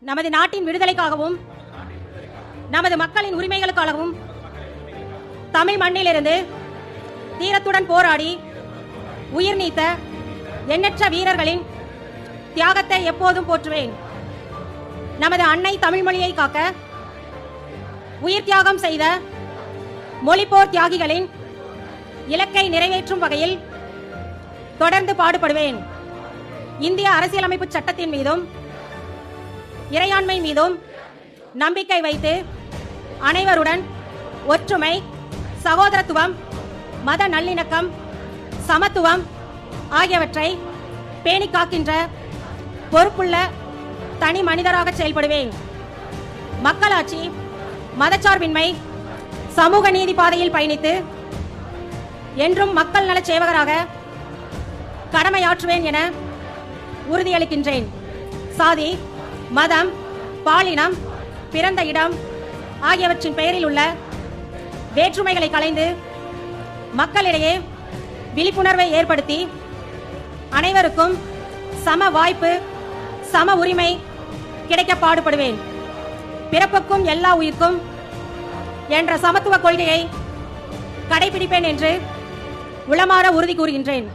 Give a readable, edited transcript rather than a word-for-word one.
நமது நாட்டின் விடுதலைக்காகவும் நமது மக்களின் உரிமைகளுக்காகவும் தமிழ் மண்ணிலிருந்து தீரத்துடன் போராடி உயிர் நீத்த எண்ணற்ற வீரர்களின் தியாகத்தை எப்போதும் போற்றுவேன். நமது அன்னை தமிழ் மொழியை காக்க உயிர் தியாகம் செய்த மொழிப்போர் தியாகிகளின் இலக்கை நிறைவேற்றும் வகையில் தொடர்ந்து பாடுபடுவேன். இந்திய அரசியலமைப்பு சட்டத்தின் மீதும் இறையாண்மை மீதும் நம்பிக்கை வைத்து அனைவருடன் ஒற்றுமை, சகோதரத்துவம், மத நல்லிணக்கம், சமத்துவம் ஆகியவற்றை பேணி காக்கின்ற பொறுப்புள்ள தனி மனிதராக செயல்படுவேன். மக்களாட்சி, மதச்சார்பின்மை, சமூக நீதி பாதையில் பயணித்து என்றும் மக்கள் நல சேவகராக கடமையாற்றுவேன் என உறுதியளிக்கின்றேன். சாதி, மதம், பாலினம், பிறந்த இடம் ஆகியவற்றின் பெயரில் உள்ள வேற்றுமைகளை களைந்து மக்களிடையே விழிப்புணர்வை ஏற்படுத்தி அனைவருக்கும் சம வாய்ப்பு, சம உரிமை கிடைக்க பாடுபடுவேன். பிறப்புக்கும் எல்லா உயிர்க்கும் என்ற சமத்துவ கொள்கையை கடைபிடிப்பேன் என்று உளமாற உறுதி கூறுகின்றேன்.